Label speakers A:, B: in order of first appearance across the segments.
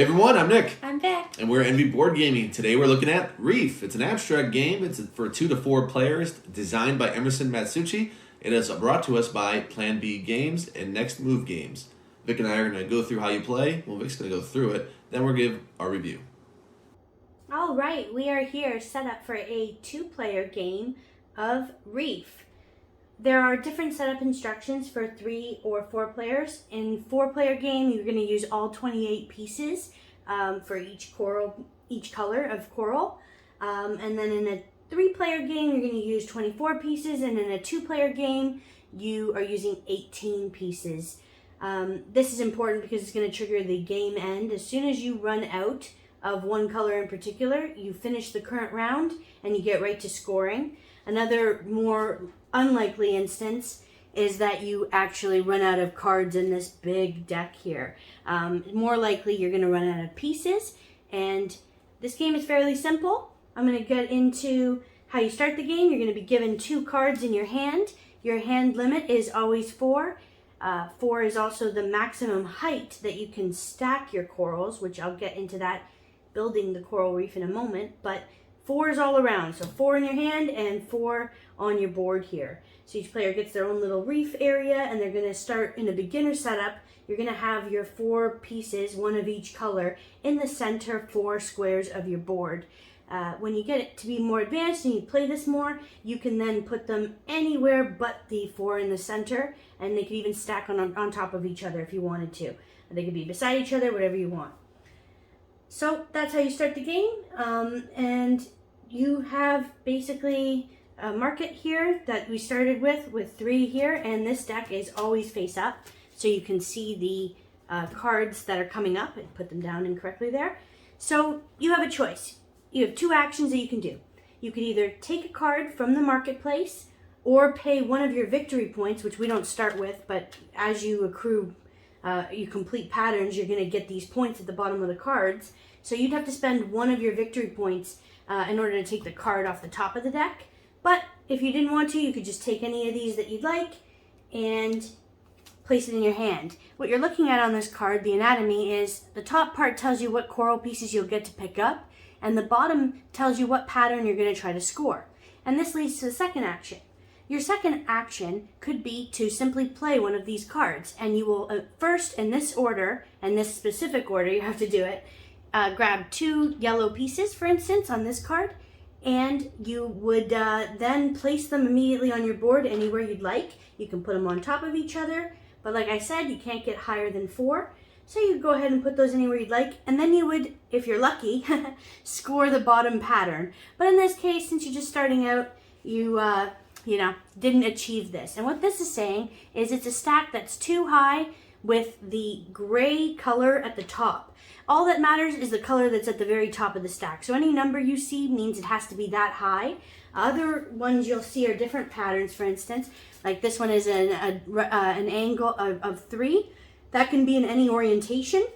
A: Hey everyone, I'm Nick.
B: I'm Vic.
A: And we're Envy Board Gaming. Today we're looking at Reef. It's an abstract game. It's for 2 to 4 players, designed by Emerson Matsuchi. It is brought to us by Plan B Games and Next Move Games. Vic and I are going to go through how you play. Well, Vic's going to go through it. Then we'll give our review.
B: All right, we are here set up for a 2-player game of Reef. There are different setup instructions for 3 or 4 players. In 4-player game, you're going to use all 28 pieces for each color of coral. And then in a 3-player game, you're going to use 24 pieces, and in a 2-player game, you are using 18 pieces. This is important because it's going to trigger the game end. As soon as you run out of one color in particular, you finish the current round and you get right to scoring. Another more unlikely instance is that you actually run out of cards in this big deck here. More likely you're going to run out of pieces, and this game is fairly simple. I'm going to get into how you start the game. You're going to be given 2 cards in your hand. Your hand limit is always 4. 4 is also the maximum height that you can stack your corals, which I'll get into that building the coral reef in a moment, but 4 is all around. So 4 in your hand and 4 on your board here. So each player gets their own little reef area, and they're going to start in a beginner setup. You're going to have your 4 pieces, one of each color, in the center 4 squares of your board. When you get it to be more advanced and you play this more, you can then put them anywhere but the 4 in the center, and they could even stack on top of each other if you wanted to. They could be beside each other, whatever you want. So that's how you start the game, and you have basically a market here that we started with 3 here, and this deck is always face up, so you can see the cards that are coming up and put them down incorrectly there. So you have a choice. You have 2 actions that you can do. You could either take a card from the marketplace or pay one of your victory points, which we don't start with, but as you accrue, you complete patterns, you're going to get these points at the bottom of the cards. So you'd have to spend one of your victory points in order to take the card off the top of the deck. But if you didn't want to, you could just take any of these that you'd like and place it in your hand. What you're looking at on this card, the anatomy, is the top part tells you what coral pieces you'll get to pick up, and the bottom tells you what pattern you're going to try to score. And this leads to the second action. Your second action could be to simply play one of these cards, and you will first, in this order, and this specific order, you have to do it, grab 2 yellow pieces, for instance, on this card, and you would then place them immediately on your board anywhere you'd like. You can put them on top of each other, but like I said, you can't get higher than 4. So you go ahead and put those anywhere you'd like, and then you would, if you're lucky, score the bottom pattern. But in this case, since you're just starting out, you didn't achieve this. And what this is saying is it's a stack that's too high with the gray color at the top. All that matters is the color that's at the very top of the stack. So any number you see means it has to be that high. Other ones you'll see are different patterns, for instance. Like this one is an angle of 3. That can be in any orientation.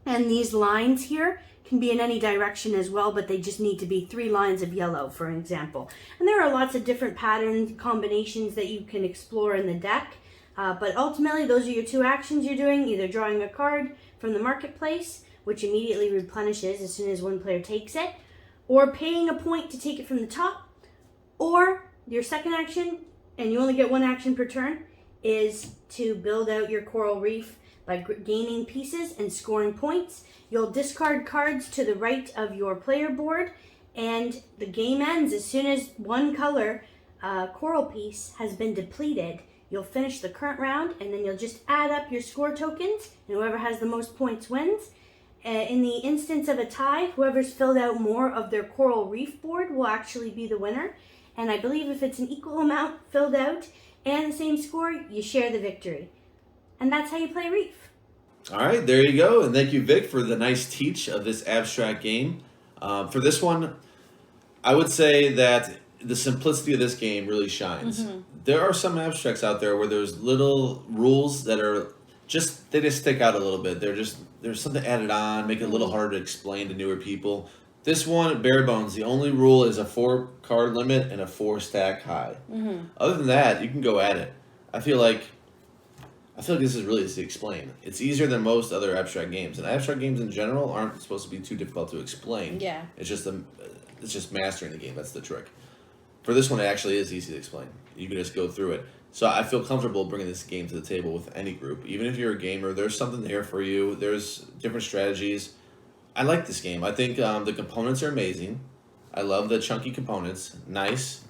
B: And these lines here can be in any direction as well, but they just need to be 3 lines of yellow, for example. And there are lots of different pattern combinations that you can explore in the deck. But ultimately, those are your 2 actions you're doing, either drawing a card from the marketplace, which immediately replenishes as soon as one player takes it, or paying a point to take it from the top, or your second action, and you only get 1 action per turn, is to build out your coral reef by gaining pieces and scoring points. You'll discard cards to the right of your player board, and the game ends as soon as one color coral piece has been depleted. You'll finish the current round, and then you'll just add up your score tokens, and whoever has the most points wins. In the instance of a tie, whoever's filled out more of their coral reef board will actually be the winner. And I believe if it's an equal amount filled out and the same score, you share the victory. And that's how you play Reef.
A: All right, there you go. And thank you, Vic, for the nice teach of this abstract game. For this one, I would say that the simplicity of this game really shines. Mm-hmm. There are some abstracts out there where there's little rules that are they just stick out a little bit. There's something added on, make it a little harder to explain to newer people. This one, bare bones, the only rule is a 4 card limit and a 4 stack high. Mm-hmm. Other than that, you can go at it. I feel like I feel like this is really easy to explain. It's easier than most other abstract games, and abstract games in general aren't supposed to be too difficult to explain.
B: Yeah.
A: It's just mastering the game. That's the trick. For this one, it actually is easy to explain. You can just go through it. So I feel comfortable bringing this game to the table with any group. Even if you're a gamer, there's something there for you. There's different strategies. I like this game. I think the components are amazing. I love the chunky components. Nice.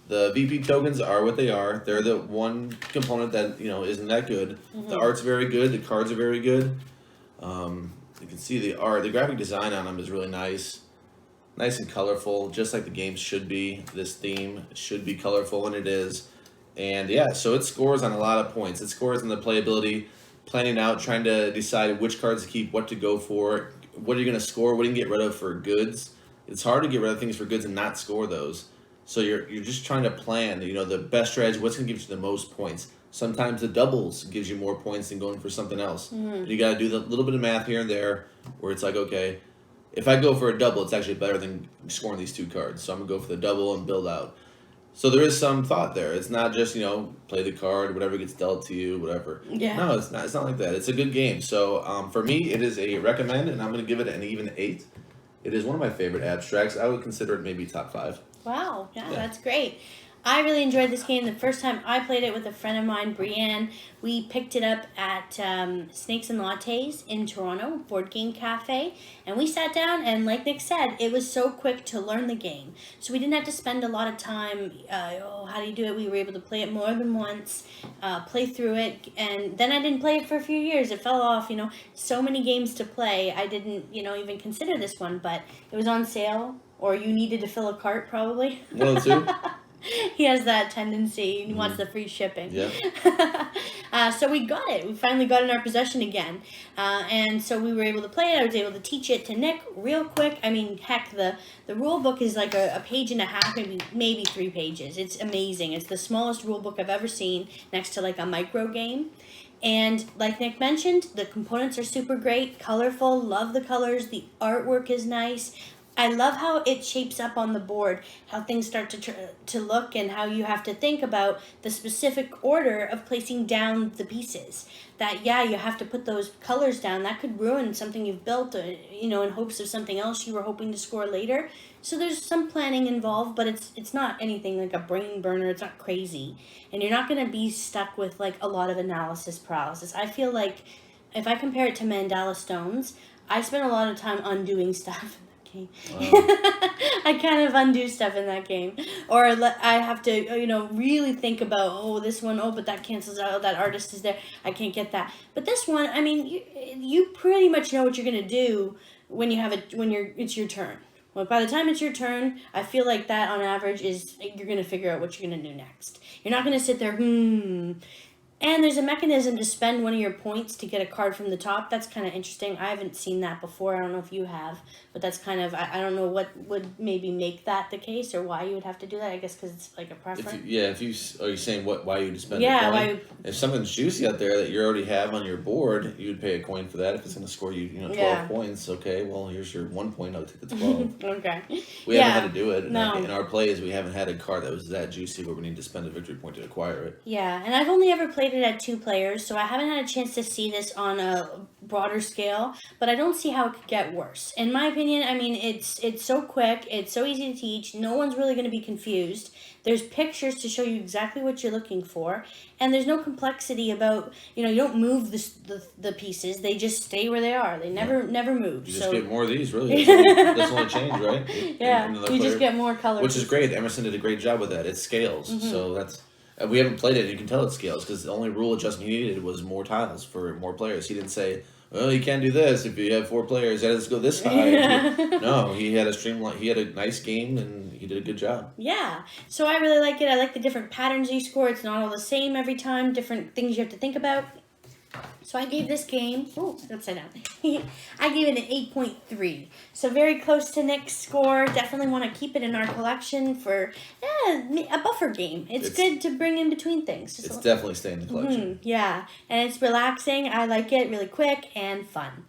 A: The VP tokens are what they are. They're the one component that isn't that good. Mm-hmm. The art's very good. The cards are very good. You can see the art. The graphic design on them is really nice. Nice and colorful, just like the game should be. This theme should be colorful, and it is. And yeah, so it scores on a lot of points. It scores on the playability, planning out, trying to decide which cards to keep, what to go for, what are you going to score, what are you going to get rid of for goods. It's hard to get rid of things for goods and not score those. So you're just trying to plan, the best strategy, what's going to give you the most points. Sometimes the doubles gives you more points than going for something else. Mm-hmm. You got to do the little bit of math here and there where it's like, okay, if I go for a double, it's actually better than scoring these two cards. So I'm going to go for the double and build out. So there is some thought there. It's not just, play the card, whatever gets dealt to you, whatever.
B: Yeah.
A: No, it's not. It's not like that. It's a good game. So for me, it is a recommend, and I'm going to give it an even 8. It is one of my favorite abstracts. I would consider it maybe top 5.
B: Wow, yeah, that's great. I really enjoyed this game. The first time I played it with a friend of mine, Brienne, we picked it up at Snakes and Lattes in Toronto, Board Game Cafe, and we sat down, and like Nick said, it was so quick to learn the game. So we didn't have to spend a lot of time, how do you do it? We were able to play it more than once, play through it, and then I didn't play it for a few years. It fell off, so many games to play. I didn't, even consider this one, but it was on sale, or you needed to fill a cart probably.
A: One or two.
B: He has that tendency. He wants the free shipping.
A: Yeah.
B: So we got it. We finally got it in our possession again. And so we were able to play it. I was able to teach it to Nick real quick. I mean, heck, the rule book is like a page and a half, maybe 3 pages. It's amazing. It's the smallest rule book I've ever seen, next to like a micro game. And like Nick mentioned, the components are super great, colorful, love the colors, the artwork is nice. I love how it shapes up on the board, how things start to look, and how you have to think about the specific order of placing down the pieces. That, you have to put those colors down. That could ruin something you've built, in hopes of something else you were hoping to score later. So there's some planning involved, but it's not anything like a brain burner. It's not crazy. And you're not going to be stuck with, like, a lot of analysis paralysis. I feel like if I compare it to Mandala Stones, I spend a lot of time undoing stuff. Wow. I kind of undo stuff in that game, or I have to really think about this one, but that cancels out, that artist is there, I can't get that. But this one, I mean, you pretty much know what you're gonna do when it's your turn. Well, by the time it's your turn, I feel like that on average is you're gonna figure out what you're gonna do next. You're not gonna sit there And there's a mechanism to spend one of your points to get a card from the top. That's kind of interesting. I haven't seen that before. I don't know if you have. But that's kind of, I don't know what would maybe make that the case or why you would have to do that. I guess because it's like a preference.
A: Are you saying why you would spend
B: a
A: coin? If something's juicy out there that you already have on your board, you would pay a coin for that. If it's going to score you 12 points, okay, well, here's your 1 point. I'll take the 12.
B: Okay.
A: We haven't had to do it.
B: No.
A: In our plays, we haven't had a card that was that juicy where we need to spend a victory point to acquire it.
B: Yeah, and I've only ever played it at 2 players. So I haven't had a chance to see this on a broader scale, but I don't see how it could get worse. In my opinion, I mean, it's so quick, it's so easy to teach, no one's really going to be confused. There's pictures to show you exactly what you're looking for, and there's no complexity about, you don't move the pieces, they just stay where they are. They never move.
A: You just get more of these, really. That's only change, right?
B: Yeah, you just get more colors.
A: Which is great. Emerson did a great job with that. It scales, so that's... We haven't played it, you can tell it scales, because the only rule adjustment he needed was more tiles for more players. He didn't say, well, you can't do this if you have 4 players, you have to go this side. No, he had a nice game, and he did a good job. Yeah, so I really like it. I like the different patterns you score. It's not all the same every time, different things you have to think about. So I gave this game, upside down. I gave it an 8.3. So very close to Nick's score. Definitely want to keep it in our collection for a buffer game. It's good to bring in between things. It's definitely staying in the collection.
B: Yeah, and it's relaxing. I like it, really quick and fun.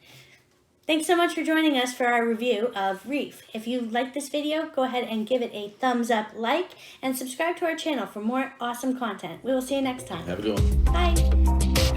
B: Thanks so much for joining us for our review of Reef. If you liked this video, go ahead and give it a thumbs up, like, and subscribe to our channel for more awesome content. We will see you next time.
A: Have a good one.
B: Bye.